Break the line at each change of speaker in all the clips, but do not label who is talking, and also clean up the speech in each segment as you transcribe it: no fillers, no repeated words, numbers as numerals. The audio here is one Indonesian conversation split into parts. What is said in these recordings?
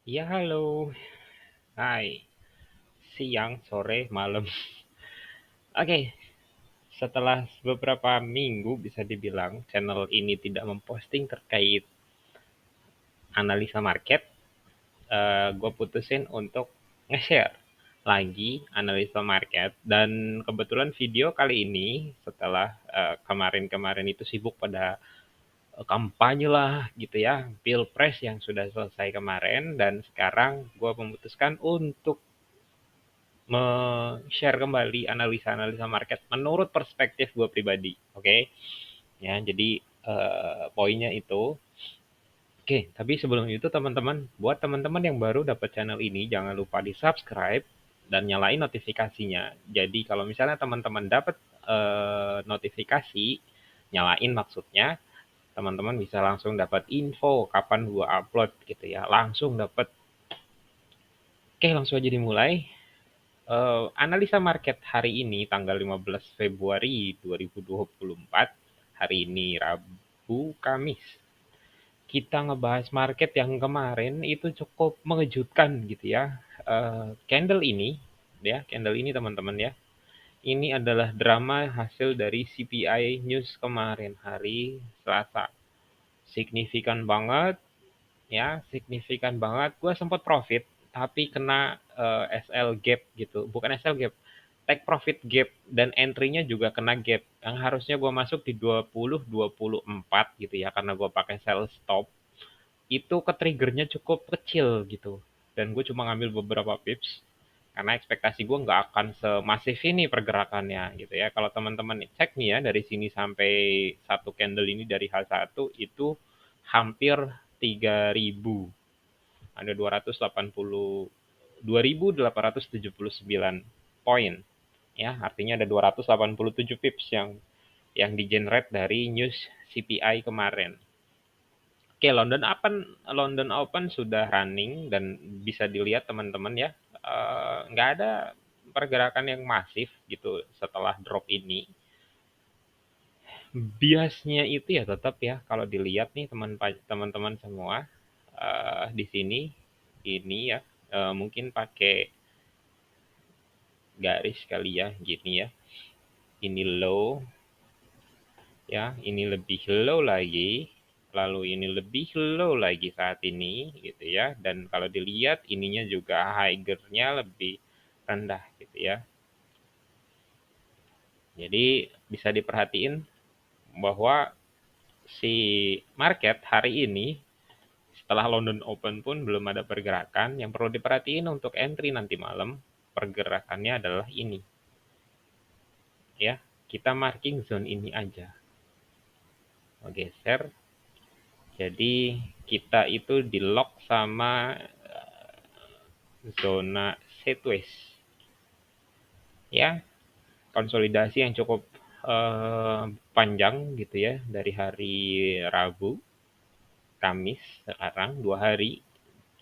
Ya, halo. Hai. Siang, sore, malam. Oke, setelah beberapa minggu bisa dibilang channel ini tidak memposting terkait analisa market, gue putusin untuk nge-share lagi analisa market. Dan kebetulan video kali ini setelah kemarin-kemarin itu sibuk pada kampanye lah gitu ya, pilpres yang sudah selesai kemarin, dan sekarang gue memutuskan untuk share kembali analisa-analisa market menurut perspektif gue pribadi. Oke, ya jadi poinnya itu. Oke, tapi sebelum itu teman-teman, buat teman-teman yang baru dapat channel ini, jangan lupa di subscribe dan nyalain notifikasinya. Jadi kalau misalnya teman-teman dapat notifikasi, nyalain maksudnya, teman-teman bisa langsung dapat info kapan gua upload gitu ya, langsung dapat. Oke, langsung aja dimulai. Analisa market hari ini tanggal 15 Februari 2024, hari ini Rabu Kamis. Kita ngebahas market yang kemarin itu cukup mengejutkan gitu ya. Candle ini candle ini teman-teman ya. Ini adalah drama hasil dari CPI News kemarin hari Selasa. Signifikan banget ya, signifikan banget. Gue sempat profit tapi kena SL gap gitu, bukan SL gap, take profit gap, dan entry-nya juga kena gap yang harusnya gue masuk di 20-24 gitu ya, karena gue pakai sell stop itu ke triggernya cukup kecil gitu, dan gue cuma ngambil beberapa pips karena ekspektasi gue nggak akan semasif ini pergerakannya gitu ya. Kalau teman-teman cek nih ya, dari sini sampai satu candle ini dari H1 itu hampir 3.000, ada 2.879 poin ya, artinya ada 287 pips yang di generate dari news CPI kemarin. Oke, London Open sudah running dan bisa dilihat teman-teman ya, nggak ada pergerakan yang masif gitu setelah drop ini. Biasnya itu ya tetap ya, kalau dilihat nih teman-teman semua, di sini ini ya, mungkin pakai garis kali ya, gini ya. Ini low ya, ini lebih low lagi, lalu ini lebih low lagi saat ini gitu ya. Dan kalau dilihat ininya juga higher-nya lebih rendah gitu ya. Jadi bisa diperhatiin bahwa si market hari ini setelah London Open pun belum ada pergerakan. Yang perlu diperhatiin untuk entry nanti malam, pergerakannya adalah ini ya. Kita marking zone ini aja. Oke, geser. Jadi kita itu di lock sama zona sideways ya, konsolidasi yang cukup panjang gitu ya, dari hari Rabu, Kamis, sekarang 2 hari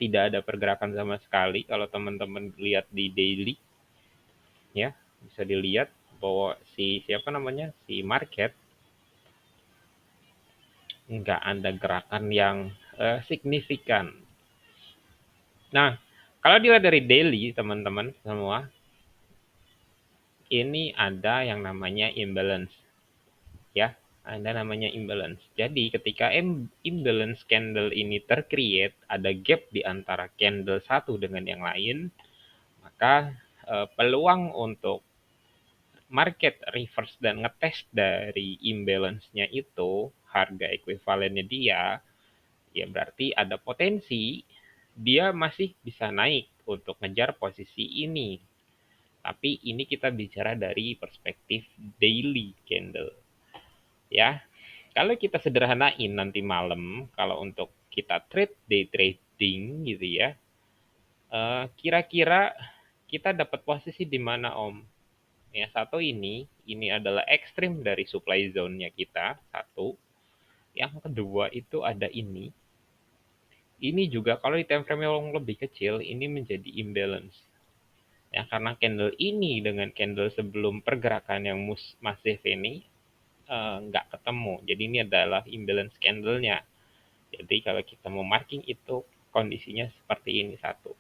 tidak ada pergerakan sama sekali. Kalau teman-teman lihat di daily ya, bisa dilihat bahwa si market nggak ada gerakan yang signifikan. Nah, kalau dilihat dari daily teman-teman semua, ini ada yang namanya imbalance ya, ada namanya imbalance. Jadi ketika imbalance candle ini tercreate, ada gap di antara candle satu dengan yang lain, maka peluang untuk market reverse dan ngetes dari imbalance-nya itu, harga ekuivalennya dia, ya berarti ada potensi dia masih bisa naik untuk ngejar posisi ini. Tapi ini kita bicara dari perspektif daily candle ya. Kalau kita sederhanain nanti malam, kalau untuk kita trade day trading gitu ya, kira-kira kita dapat posisi di mana Om? Ya, satu ini adalah ekstrim dari supply zone-nya kita, satu. Yang kedua itu ada ini. Ini juga kalau di time frame yang lebih kecil, ini menjadi imbalance. Ya, karena candle ini dengan candle sebelum pergerakan yang masif ini nggak ketemu. Jadi ini adalah imbalance candle-nya. Jadi kalau kita mau marking itu kondisinya seperti ini satu.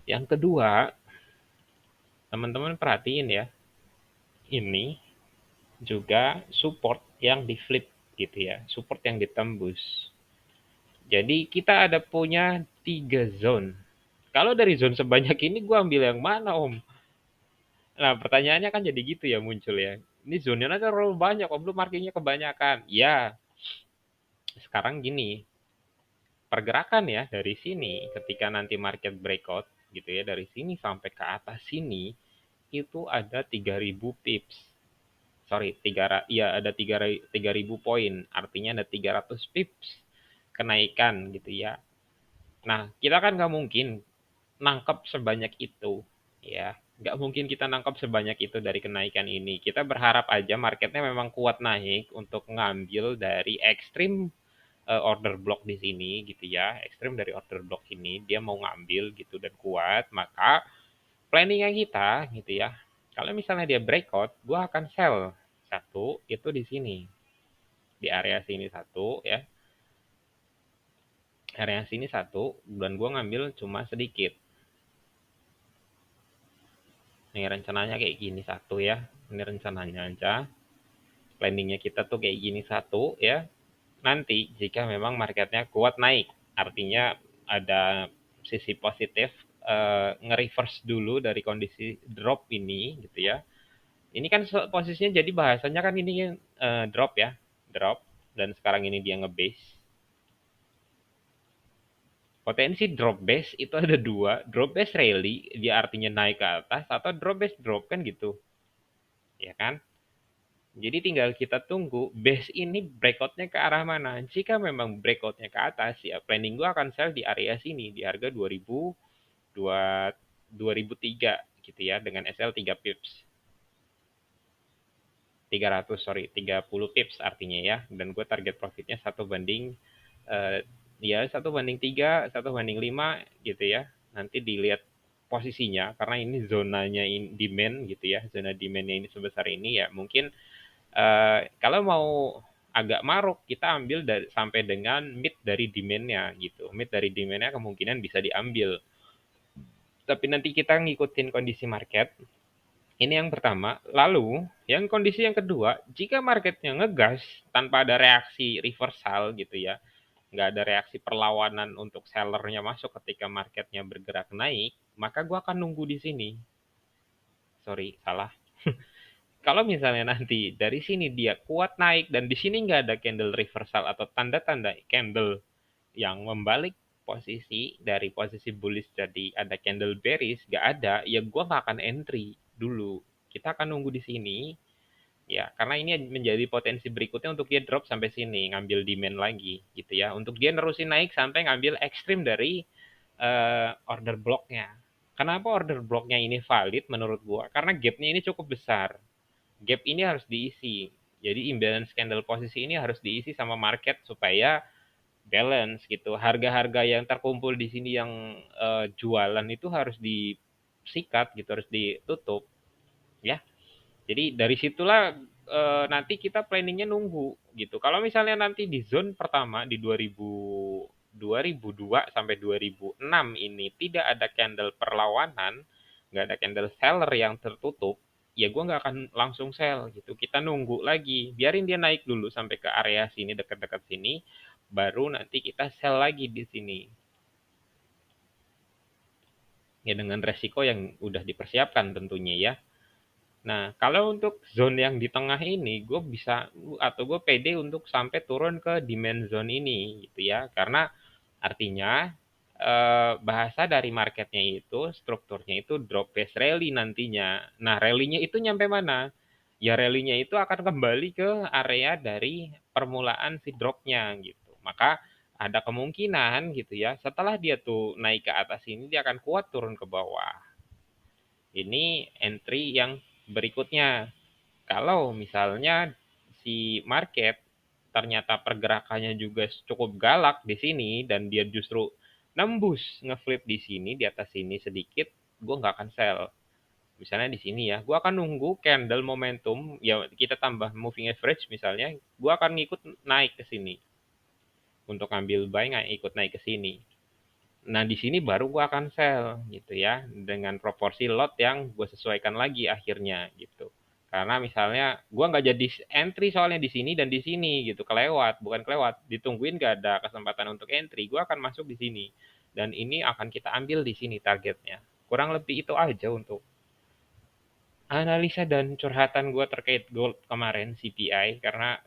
Yang kedua, teman-teman perhatiin ya, ini juga support yang di flip gitu ya, support yang ditembus. Jadi kita ada punya 3 zone. Kalau dari zone sebanyak ini gue ambil yang mana om? Nah pertanyaannya kan jadi gitu ya muncul ya. Ini zone-nya terlalu banyak om, lu markingnya kebanyakan. Ya sekarang gini, pergerakan ya dari sini ketika nanti market breakout gitu ya, dari sini sampai ke atas sini itu ada 3.000 pips. Sorry, ya ada 3.000 poin. Artinya ada 300 pips kenaikan gitu ya. Nah, kita kan nggak mungkin nangkep sebanyak itu ya. Nggak mungkin kita nangkep sebanyak itu dari kenaikan ini. Kita berharap aja marketnya memang kuat naik untuk ngambil dari ekstrim order block di sini gitu ya, ekstrim dari order block ini dia mau ngambil gitu dan kuat, maka planningnya kita gitu ya, kalau misalnya dia breakout gua akan sell satu itu di sini, di area sini satu ya, area sini satu, dan gua ngambil cuma sedikit. Ini rencananya kayak gini satu ya, ini rencananya aja, planningnya kita tuh kayak gini satu ya. Nanti jika memang marketnya kuat naik, artinya ada sisi positif, nge-reverse dulu dari kondisi drop ini gitu ya. Ini kan posisinya jadi bahasanya kan ini drop ya, drop, dan sekarang ini dia nge-base. Potensi drop base itu ada dua, drop base rally dia artinya naik ke atas, atau drop base drop kan gitu, ya kan? Jadi tinggal kita tunggu base ini breakoutnya ke arah mana. Jika memang breakoutnya ke atas, ya planning gua akan sell di area sini di harga 2003 gitu ya, dengan SL 3 pips. 300 sorry 30 pips artinya ya, dan gue target profitnya 1 banding ya 1 banding 3, 1 banding 5 gitu ya. Nanti dilihat posisinya karena ini zonanya demand gitu ya, zona demandnya ini sebesar ini ya, mungkin kalau mau agak maruk kita ambil dari sampai dengan mid dari demandnya gitu, mid dari demandnya kemungkinan bisa diambil, tapi nanti kita ngikutin kondisi market. Ini yang pertama. Lalu yang kondisi yang kedua, jika marketnya ngegas tanpa ada reaksi reversal gitu ya, nggak ada reaksi perlawanan untuk sellernya masuk ketika marketnya bergerak naik, maka gue akan nunggu di sini. Sorry salah. Kalau misalnya nanti dari sini dia kuat naik dan di sini nggak ada candle reversal atau tanda-tanda candle yang membalik posisi dari posisi bullish jadi ada candle bearish, nggak ada, ya gue nggak akan entry dulu. Kita akan nunggu di sini ya, karena ini menjadi potensi berikutnya untuk dia drop sampai sini ngambil demand lagi gitu ya, untuk dia nerusin naik sampai ngambil ekstrim dari order blocknya. Kenapa order blocknya ini valid menurut gua? Karena gapnya ini cukup besar, gap ini harus diisi. Jadi imbalance candle posisi ini harus diisi sama market supaya balance gitu. Harga-harga yang terkumpul di sini yang jualan itu harus disikat gitu, harus ditutup ya. Jadi dari situlah nanti kita planningnya nunggu gitu. Kalau misalnya nanti di zone pertama di 2002 sampai 2006 ini tidak ada candle perlawanan, nggak ada candle seller yang tertutup, ya gue nggak akan langsung sell gitu. Kita nunggu lagi, biarin dia naik dulu sampai ke area sini, dekat-dekat sini, baru nanti kita sell lagi di sini. Ya dengan resiko yang udah dipersiapkan tentunya ya. Nah, kalau untuk zone yang di tengah ini, gue bisa atau gue pede untuk sampai turun ke demand zone ini, gitu ya. Karena artinya bahasa dari marketnya itu, strukturnya itu drop base rally nantinya. Nah, rally-nya itu nyampe mana? Ya rally-nya itu akan kembali ke area dari permulaan si dropnya gitu. Maka ada kemungkinan gitu ya, setelah dia tuh naik ke atas ini, dia akan kuat turun ke bawah. Ini entry yang berikutnya. Kalau misalnya si market ternyata pergerakannya juga cukup galak di sini dan dia justru nembus ngeflip di sini di atas sini sedikit, gue nggak akan sell. Misalnya di sini ya, gue akan nunggu candle momentum ya, kita tambah moving average misalnya, gue akan ngikut naik ke sini untuk ambil buy, nggak ikut naik ke sini. Nah, di sini baru gua akan sell gitu ya, dengan proporsi lot yang gue sesuaikan lagi akhirnya gitu. Karena misalnya gua nggak jadi entry soalnya di sini dan di sini gitu, kelewat, bukan kelewat, ditungguin gak ada kesempatan untuk entry, gua akan masuk di sini. Dan ini akan kita ambil di sini targetnya. Kurang lebih itu aja untuk analisa dan curhatan gua terkait gold kemarin CPI, karena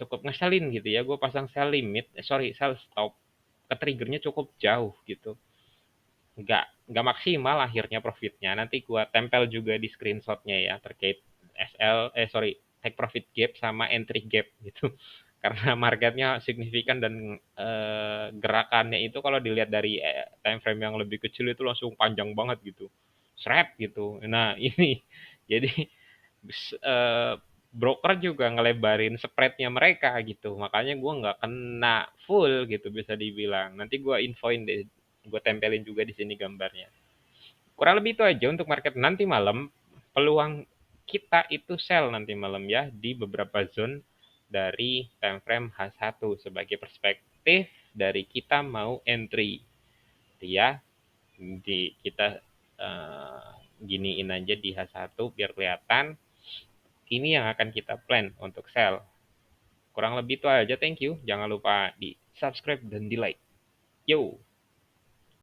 cukup ngeselin gitu ya, gue pasang sell limit, sorry, sell stop ke triggernya cukup jauh gitu, nggak maksimal akhirnya profitnya. Nanti gua tempel juga di screenshotnya ya terkait sorry, take profit gap sama entry gap gitu. Karena marketnya signifikan dan gerakannya itu kalau dilihat dari time frame yang lebih kecil itu langsung panjang banget gitu, srep gitu. Nah ini jadi eh, broker juga ngelebarin spreadnya mereka gitu, makanya gue nggak kena full gitu bisa dibilang. Nanti gue infoin deh, gue tempelin juga di sini gambarnya. Kurang lebih itu aja untuk market nanti malam. Peluang kita itu sell nanti malam ya di beberapa zone dari time frame H1 sebagai perspektif dari kita mau entry ya. Di kita giniin aja di H1 biar kelihatan ini yang akan kita plan untuk sell. Kurang lebih itu aja, thank you. Jangan lupa di subscribe dan di like. Yo!